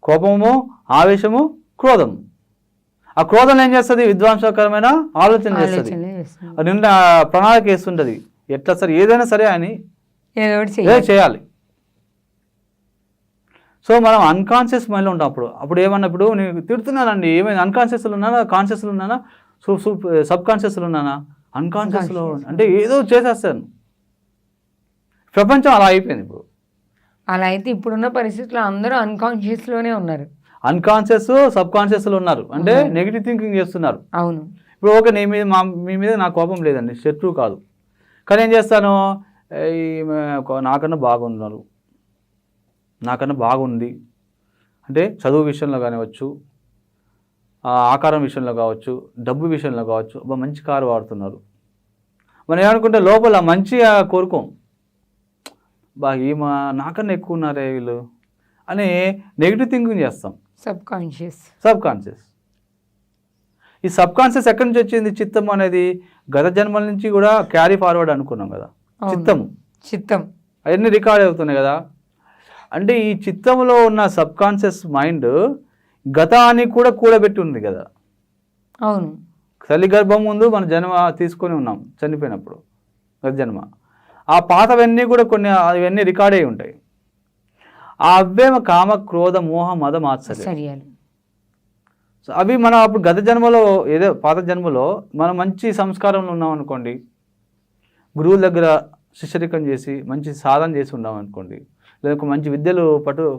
కోపము, ఆవేశము, క్రోధం. ఆ క్రోధం ఏం చేస్తుంది? విధ్వంసకరమైన ఆలోచన చేస్తుంది, నిన్న ప్రణాళిక వేస్తుంటుంది, ఎట్లా సరే ఏదైనా సరే అని చేయాలి. సో మనం అన్కాన్షియస్ మైండ్లో ఉంటాం. అప్పుడు ఏమన్నప్పుడు నేను తిడుతున్నానండి, ఏమైనా అన్కాన్షియస్లో ఉన్నానా, కాన్షియస్లో ఉన్నానా, సబ్ కాన్షియస్లో ఉన్నానా? అన్కాన్షియస్లో అంటే ఏదో చేసేస్తాను. ప్రపంచం అలా అయిపోయింది ఇప్పుడు. అలా అయితే ఇప్పుడున్న పరిస్థితుల్లో అందరూ అన్కాన్షియస్లోనే ఉన్నారు. అన్కాన్షియస్, సబ్ కాన్షియస్లో ఉన్నారు, అంటే నెగిటివ్ థింకింగ్ చేస్తున్నారు. అవును. ఇప్పుడు ఓకే, మీ మీద నాకు కోపం లేదండి, శత్రువు కాదు, కానీ ఏం చేస్తాను, నాకన్నా బాగున్నారు, నాకన్నా బాగుంది అంటే చదువు విషయంలో కానివచ్చు, ఆకారం విషయంలో కావచ్చు, డబ్బు విషయంలో కావచ్చు, మంచి కారు వాడుతున్నారు, మనం ఏమనుకుంటే లోపల మంచిగా కోరుకోం, నాకన్నా ఎక్కువ ఉన్నారే వీళ్ళు అని నెగిటివ్ థింకింగ్ చేస్తాం. Sub conscious. ఈ సబ్ కాన్షియస్ ఎక్కడి నుంచి వచ్చింది? చిత్తం అనేది గత జన్మల నుంచి కూడా క్యారీ ఫార్వర్డ్ అనుకున్నాం కదా. చిత్తం అవన్నీ రికార్డ్ అవుతున్నాయి కదా. అంటే ఈ చిత్తంలో ఉన్న సబ్ కాన్షియస్ మైండ్ గతాన్ని కూడా కూడబెట్టి ఉంది కదా. అవును. తల్లి గర్భం ముందు మన జన్మ తీసుకొని ఉన్నాం, చనిపోయినప్పుడు గత జన్మ, ఆ పాతవన్నీ కూడా కొన్ని అవన్నీ రికార్డ్ అయి ఉంటాయి. ఆ అవ్వేమో కామ, క్రోధ, మోహ, మద, మాత్సర్యాలు. సో అవి మనం అప్పుడు గత జన్మలో ఏదో పాత జన్మలో మనం మంచి సంస్కారంలో ఉన్నాం అనుకోండి, గురువుల దగ్గర శిష్యరికం చేసి మంచి సాధన చేసి ఉన్నాం అనుకోండి, లేదా ఒక మంచి విద్యలు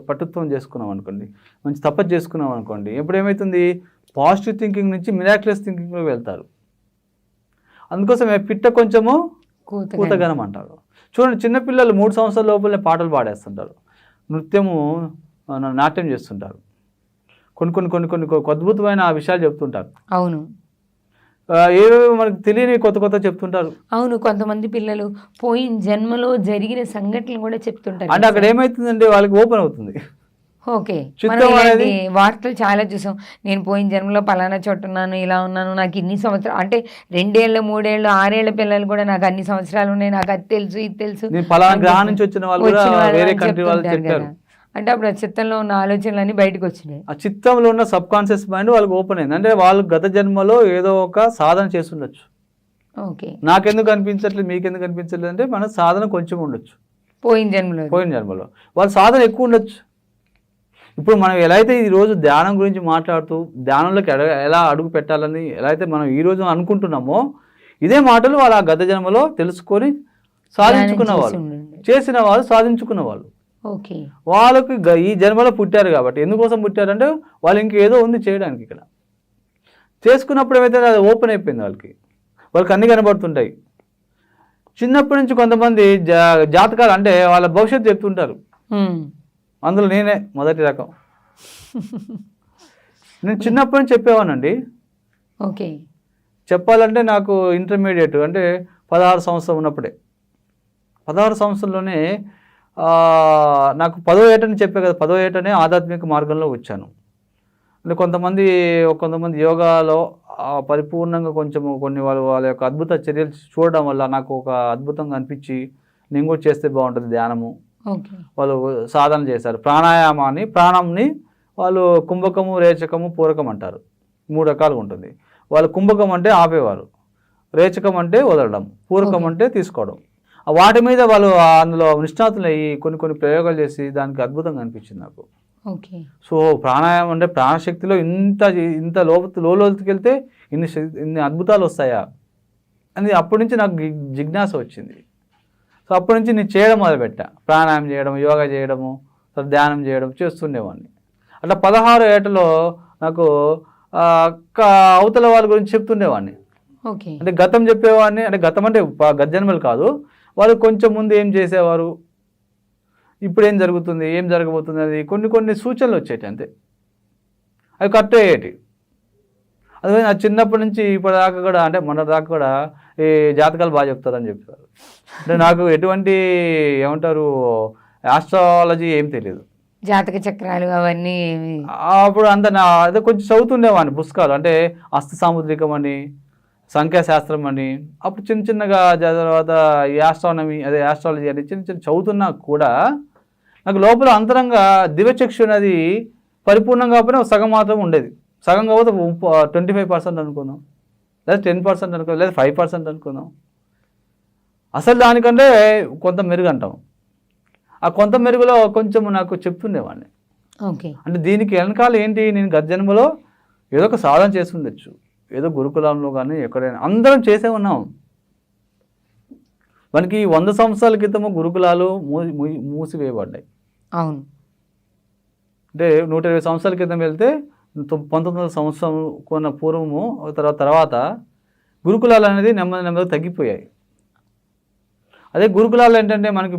పటుత్వం చేసుకున్నాం అనుకోండి, మంచి తపస్సు చేసుకున్నాం అనుకోండి, ఎప్పుడు ఏమవుతుంది, పాజిటివ్ థింకింగ్ నుంచి మిరాక్యులస్ థింకింగ్లో వెళ్తారు. అందుకోసమే పిట్ట కొంచెము కూతగనం అంటారు. చూడండి, చిన్నపిల్లలు 3 సంవత్సరాల లోపలనే పాటలు పాడేస్తుంటారు, నృత్యము, నాట్యం చేస్తుంటారు, కొన్ని అద్భుతమైన విషయాలు చెప్తుంటారు. అవును. ఏవేవో మనకు తెలియని కొత్త చెప్తుంటారు. అవును. కొంతమంది పిల్లలు పోయిన జన్మలో జరిగిన సంఘటనలు కూడా చెప్తుంటారు. అంటే అక్కడ ఏమవుతుందంటే వాళ్ళకి ఓపెన్ అవుతుంది. ఓకే, వార్తలు చాలా చూసాం. నేను పోయిన జన్మలో పలానా చోట ఉన్నాను, ఇలా ఉన్నాను, నాకు ఇన్ని సంవత్సరాలు, అంటే 2 ఏళ్ళు 3 ఏళ్ళు 6 ఏళ్ల పిల్లలు కూడా నాకు అన్ని సంవత్సరాలు ఉన్నాయి, నాకు అది తెలుసు ఇది తెలుసు, పలానా గ్రహం నుంచి వచ్చిన వాళ్ళు కూడా వేరే కంట్రీ వాళ్ళు చెప్పారు. అంటే అప్పుడు ఆ చిత్తంలో ఉన్న ఆలోచనలన్నీ బయటకు వచ్చినాయి. ఆ చిత్తంలో ఉన్న సబ్ కాన్షియస్ మైండ్ వాళ్ళకి ఓపెన్ అయింది. అంటే వాళ్ళు గత జన్మలో ఏదో ఒక సాధన చేస్తుండొచ్చు. ఓకే, నాకెందుకు అనిపించట్లేదు, మీకెందుకు అనిపించట్లేదు అంటే మన సాధన కొంచెం ఉండొచ్చు. పోయిన జన్మలో వాళ్ళ సాధన ఎక్కువ ఉండొచ్చు. ఇప్పుడు మనం ఎలా అయితే ఈరోజు ధ్యానం గురించి మాట్లాడుతూ ధ్యానంలోకి ఎలా అడుగు పెట్టాలని ఎలా అయితే మనం ఈరోజు అనుకుంటున్నామో, ఇదే మాటలు వాళ్ళు ఆ గత జన్మలో తెలుసుకొని సాధించుకున్న వాళ్ళు, చేసిన వాళ్ళు, సాధించుకున్న వాళ్ళు. ఓకే, వాళ్ళకి ఈ జన్మలో పుట్టారు కాబట్టి, ఎందుకోసం పుట్టారంటే వాళ్ళు ఇంకేదో ఉంది చేయడానికి. ఇక్కడ చేసుకున్నప్పుడు ఏమైతే అది ఓపెన్ అయిపోయింది, వాళ్ళకి అన్ని కనబడుతుంటాయి. చిన్నప్పటి నుంచి కొంతమంది జాతకాలు అంటే వాళ్ళ భవిష్యత్తు చెప్తుంటారు. అందులో నేనే మొదటి రకం. నేను చిన్నప్పటి నుంచి చెప్పేవానండి. ఓకే, చెప్పాలంటే నాకు ఇంటర్మీడియట్ అంటే 16 సంవత్సరం ఉన్నప్పుడే, 16 సంవత్సరంలోనే నాకు 10వ ఏటని చెప్పే కదా, 10వ ఏటనే ఆధ్యాత్మిక మార్గంలో వచ్చాను. అంటే కొంతమంది యోగాలో పరిపూర్ణంగా కొన్ని వాళ్ళ యొక్క అద్భుత చర్యలు చూడడం వల్ల నాకు ఒక అద్భుతంగా అనిపించి నేను కూడా చేస్తే బాగుంటుంది ధ్యానము. వాళ్ళు సాధన చేశారు. ప్రాణంని వాళ్ళు కుంభకము, రేచకము, పూరకం అంటారు. 3 రకాలుగా ఉంటుంది. వాళ్ళు కుంభకం అంటే ఆపేవారు, రేచకం అంటే వదలడం, పూరకం అంటే తీసుకోవడం. వాటి మీద వాళ్ళు అందులో నిష్ణాతులు అయ్యి కొన్ని ప్రయోగాలు చేసి దానికి అద్భుతంగా అనిపించింది నాకు. సో ప్రాణాయామం అంటే ప్రాణశక్తిలో ఇంత లోతుకి వెళ్తే ఇన్ని అద్భుతాలు వస్తాయా అని అప్పటి నుంచి నాకు జిజ్ఞాస వచ్చింది. సో అప్పటి నుంచి నేను చేయడం మొదలుపెట్టా. ప్రాణాయామం చేయడం, యోగా చేయడము, ధ్యానం చేయడం చేస్తుండేవాడిని. అట్లా 16 ఏటలో నాకు అవతల వాళ్ళ గురించి చెప్తుండేవాడిని. అంటే గతం చెప్పేవాడిని. అంటే గతం అంటే గత జన్మలు కాదు, వాళ్ళు కొంచెం ముందు ఏం చేసేవారు, ఇప్పుడు ఏం జరుగుతుంది, ఏం జరగబోతుంది, అది కొన్ని సూచనలు వచ్చేటి అంతే. అవి కరెక్ట్ అయ్యేటి. అదే నా చిన్నప్పటి నుంచి ఇప్పటిదాకా కూడా, అంటే మొన్న దాకా కూడా ఈ జాతకాలు బాగా చెప్తారని చెప్పారు. అంటే నాకు ఎటువంటి ఏమంటారు ఆస్ట్రాలజీ ఏం తెలియదు, జాతక చక్రాలు అవన్నీ. అప్పుడు అదే కొంచెం చదువుతుండేవాడిని పుస్తకాలు. అంటే హస్త సాముద్రికం అని, సంఖ్యాశాస్త్రం అని, అప్పుడు చిన్నగా తర్వాత ఈ ఆస్ట్రాలజీ అని చిన్న చదువుతున్నా కూడా నాకు లోపల అంతరంగా దివ్యచక్షు అనేది పరిపూర్ణం కాకపోయినా సగం మాత్రం ఉండేది. సగం కాకపోతే 25% అనుకుందాం, లేదా 10% అనుకుందాం, లేదా 5% అనుకుందాం. అసలు దానికంటే కొంత మెరుగు అంటాం. ఆ కొంత మెరుగులో కొంచెం నాకు చెప్తుండేవాడిని. ఓకే. అంటే దీనికి వెనకాల ఏంటి, నేను గత జన్మలో ఏదో ఒక సాధన చేసి ఉండొచ్చు, ఏదో గురుకులంలో కానీ ఎక్కడైనా అందరం చేసే ఉన్నాం. మనకి 100 సంవత్సరాల క్రితము గురుకులాలు మూసివేయబడ్డాయి. అవును. అంటే 120 సంవత్సరాల క్రితం వెళ్తే 1900 సంవత్సరం కొన్న పూర్వము తర్వాత గురుకులాలు అనేది నెమ్మదిగా తగ్గిపోయాయి. అదే గురుకులాలు ఏంటంటే మనకి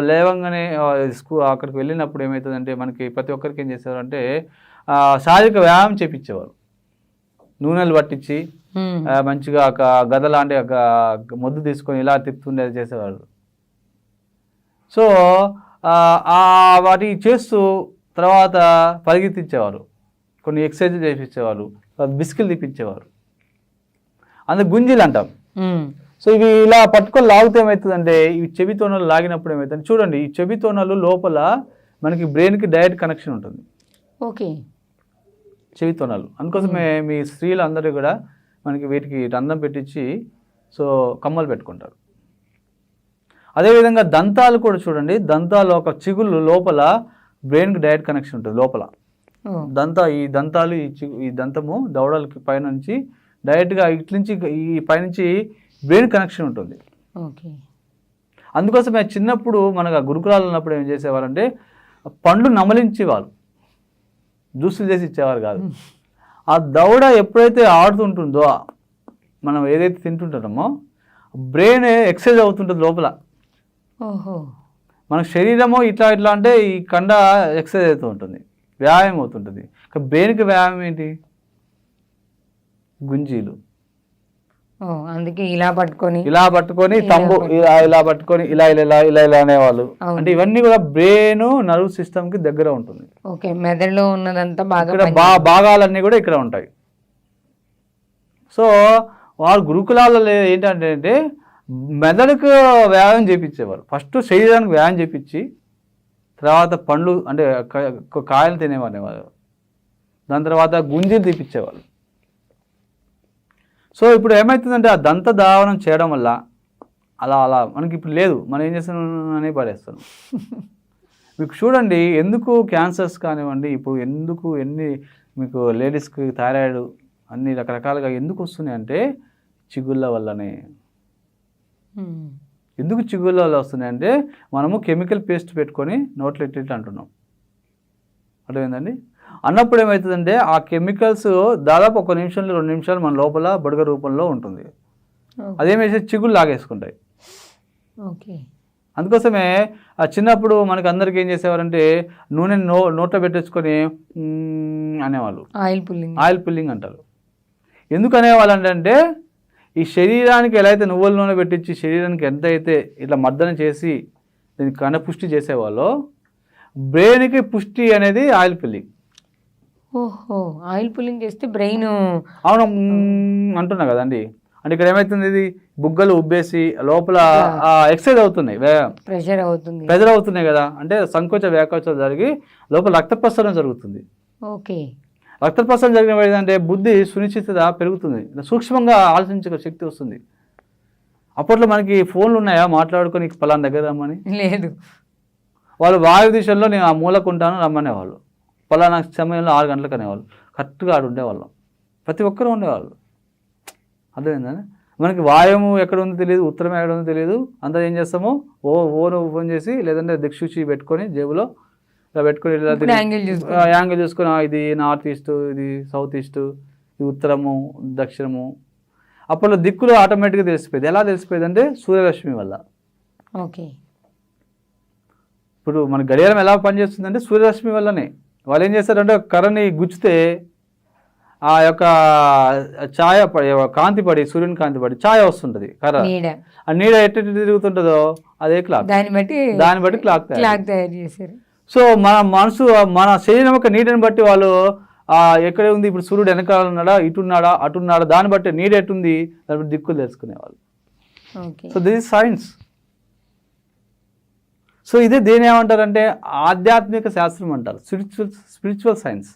లేవంగానే అక్కడికి వెళ్ళినప్పుడు ఏమవుతుందంటే మనకి ప్రతి ఒక్కరికి ఏం చేసేవారు అంటే శారీరక వ్యాయామం చేపించేవారు. నూనెలు పట్టించి మంచిగా ఒక గద లాంటి ఒక మొద్దు తీసుకొని ఇలా తిప్పుతుండేది చేసేవారు. సో వాటి చేస్తూ తర్వాత పరిగెత్తించేవారు, కొన్ని ఎక్సర్సైజ్ చేయించేవారు, బిస్కిల్ తిప్పించేవారు. అందుకు గుంజీలు అంటాం. సో ఇవి ఇలా పట్టుకొని లాగితే ఏమవుతుందంటే ఇవి చెవి తోనలు లాగినప్పుడు ఏమవుతుంది చూడండి, ఈ చెవి తోనలు లోపల మనకి బ్రెయిన్కి డైరెక్ట్ కనెక్షన్ ఉంటుంది. ఓకే. చెవి తోనలు అందుకోసమే మీ స్త్రీలు అందరూ కూడా మనకి వీటికి రంధ్రం పెట్టించి సో కమ్మలు పెట్టుకుంటారు. అదేవిధంగా దంతాలు కూడా చూడండి, దంతాలు ఒక చిగుళ్ళు లోపల బ్రెయిన్కి డైరెక్ట్ కనెక్షన్ ఉంటుంది. లోపల ఈ దంతాలు ఈ దంతము దవడలకి పైనుంచి డైరెక్ట్గా ఇట్ల నుంచి ఈ పైనుంచి బ్రెయిన్ కనెక్షన్ ఉంటుంది. ఓకే. అందుకోసమే చిన్నప్పుడు మనకు గురుకులాలు ఉన్నప్పుడు ఏం చేసేవారంటే పండ్లు నమలించేవాళ్ళు, జ్యూసులు చేసి ఇచ్చేవారు కాదు. ఆ దవడ ఎప్పుడైతే ఆడుతుంటుందో మనం ఏదైతే తింటుంటామో బ్రెయిన్ ఎక్సర్సైజ్ అవుతుంటుంది లోపల. ఓహో. మన శరీరము ఇట్లా అంటే ఈ కండ ఎక్సర్సైజ్ అవుతూ ఉంటుంది, వ్యాయామం అవుతుంటుంది. బ్రెయిన్కి వ్యాయామం ఏంటి? గుంజీలు. అందుకే ఇలా పట్టుకొని తంబు ఇలా పట్టుకొని ఇలా అనేవాళ్ళు. అంటే ఇవన్నీ కూడా బ్రెయిన్ నర్వ్ సిస్టమ్ కి దగ్గర ఉంటుంది. ఓకే. మెదడులో ఉన్నదంతా భాగాలన్నీ కూడా ఇక్కడ ఉంటాయి. సో వాళ్ళు గురుకులాలలో ఏంటంటే మెదడుకు వ్యాయామం చేయించేవారు. ఫస్ట్ శరీరానికి వ్యాయామం చేయించి తర్వాత పండ్లు అంటే కాయలు తినేవారు, దాని తర్వాత గుంజీలు తీపిచ్చేవాళ్ళు. సో ఇప్పుడు ఏమవుతుందంటే ఆ దంత ధావనం చేయడం వల్ల అలా మనకి ఇప్పుడు లేదు, మనం ఏం చేస్తామని పడేస్తాం. మీకు చూడండి ఎందుకు క్యాన్సర్స్ కానివ్వండి, ఇప్పుడు ఎందుకు మీకు లేడీస్కి థైరాయిడ్ అన్ని రకరకాలుగా ఎందుకు వస్తున్నాయి అంటే చిగుళ్ళ వల్లనే. ఎందుకు చిగుళ్ళ వల్ల వస్తున్నాయి అంటే మనము కెమికల్ పేస్ట్ పెట్టుకొని నోట్లో ఇట్లా అంటున్నాం, అర్థమైందండి. అన్నప్పుడు ఏమవుతుందంటే ఆ కెమికల్స్ దాదాపు 1 నిమిషంలో 2 నిమిషాలు మన లోపల బుడగ రూపంలో ఉంటుంది. అదేమేసి చిగుళ్ళు లాగేసుకుంటాయి. ఓకే. అందుకోసమే ఆ చిన్నప్పుడు మనకి అందరికి ఏం చేసేవారంటే నూనె నోట్లో పెట్టేసుకొని అనేవాళ్ళు, ఆయిల్ పుల్లింగ్ అంటారు. ఎందుకు అనేవాళ్ళు అంటే ఈ శరీరానికి ఎలా అయితే నువ్వుల నూనె పెట్టించి శరీరానికి ఎంత అయితే ఇట్లా మర్దన చేసి దీనికి కణ పుష్టి చేసేవాళ్ళో బ్రెయిన్కి పుష్టి అనేది ఆయిల్ పుల్లింగ్. ఓహో. ఆయిల్ పుల్లింగ్ చేస్తే బ్రెయిన్ అవును అంటున్నా కదండి. అంటే ఇక్కడ ఏమవుతుంది, ఇది బుగ్గలు ఉబ్బేసి లోపల ఎక్సర్సైజ్ అవుతున్నాయి, ప్రెషర్ అవుతున్నాయి కదా. అంటే సంకోచ వ్యాకోచం జరిగి లోపల రక్త ప్రసరణ జరుగుతుంది. ఓకే. రక్త ప్రసరణ జరిగిన ఏంటంటే బుద్ధి సునిశ్చితత పెరుగుతుంది, సూక్ష్మంగా ఆలోచించే శక్తి వస్తుంది. అప్పట్లో మనకి ఫోన్లు ఉన్నాయా మాట్లాడుకొని పలానా దగ్గర రమ్మని? లేదు. వాళ్ళు వాయు దిశల్లో నేను ఆ మూలకుంటాను రమ్మనేవాళ్ళు. పలానా సమయంలో 6 గంటలకు అనేవాళ్ళు. కరెక్ట్గా ఆడు ఉండేవాళ్ళం, ప్రతి ఒక్కరూ ఉండేవాళ్ళు. అర్థమైందని మనకి వాయువు ఎక్కడ ఉందో తెలియదు, ఉత్తరం ఎక్కడ ఉందో తెలియదు. అంతా ఏం చేస్తామో ఫోన్ చేసి లేదంటే దిక్సూచి పెట్టుకొని జేబులో ఇలా పెట్టుకొని యాంగిల్ చూసుకొని ఇది నార్త్ ఈస్ట్, ఇది సౌత్ ఈస్ట్, ఇది ఉత్తరము దక్షిణము. అప్పట్లో దిక్కులు ఆటోమేటిక్గా తెలిసిపోయేది. ఎలా తెలిసిపోయేది అంటే సూర్యరశ్మి వల్ల. ఓకే. ఇప్పుడు మన గడియారం ఎలా పనిచేస్తుందంటే సూర్యరశ్మి వల్లనే. వాళ్ళు ఏం చేస్తారంటే కర్రని గుచ్చితే ఆ యొక్క ఛాయ కాంతి పడి సూర్యుని కాంతి పడి ఛాయ వస్తుంటది కర్ర. ఆ నీడ ఎట్ట తిరుగుతుంటుందో అదే క్లాక్, దాన్ని బట్టి క్లాక్ తయారు చేశారు. సో మన శరీరం యొక్క నీడని బట్టి వాళ్ళు ఎక్కడే ఉంది, ఇప్పుడు సూర్యుడు వెనకాల ఉన్నాడా, ఇటున్నాడా, అటున్నాడా, దాన్ని బట్టి నీడ ఎట్టుంది దాన్ని బట్టి దిక్కులు తెలుసుకునేవాళ్ళు. So this is science. So ఇదే దేని ఏమంటారంటే ఆధ్యాత్మిక శాస్త్రం అంటారు, స్పిరిచువల్ సైన్స్.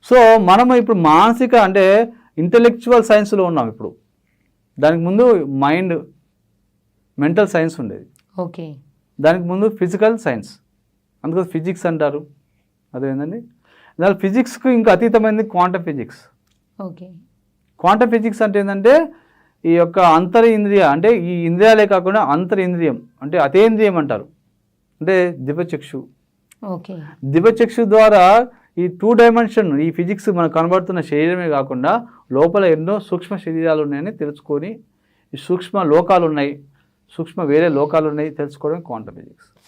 సో మనము ఇప్పుడు మానసిక అంటే ఇంటలెక్చువల్ సైన్స్లో ఉన్నాం ఇప్పుడు. దానికి ముందు మెంటల్ సైన్స్ ఉండేది, ఓకే. దానికి ముందు ఫిజికల్ సైన్స్, అందుకని ఫిజిక్స్ అంటారు. అదేంటండి దాని ఫిజిక్స్కు ఇంకా అతీతమైనది quantum physics. Okay. Quantum physics అంటే ఏంటంటే ఈ యొక్క అంతరింద్రియ అంటే ఈ ఇంద్రియాలే కాకుండా అంతరింద్రియం అంటే అతేంద్రియం అంటారు, అంటే దివ్యచక్షు. ఓకే. దివ్యచక్షు ద్వారా ఈ 2 డైమెన్షన్ ఈ ఫిజిక్స్ మనకు కనబడుతున్న శరీరమే కాకుండా లోపల ఎన్నో సూక్ష్మ శరీరాలు ఉన్నాయని తెలుసుకొని, ఈ సూక్ష్మ లోకాలు ఉన్నాయి, వేరే లోకాలు ఉన్నాయి తెలుసుకోవడం క్వాంటమ్ ఫిజిక్స్.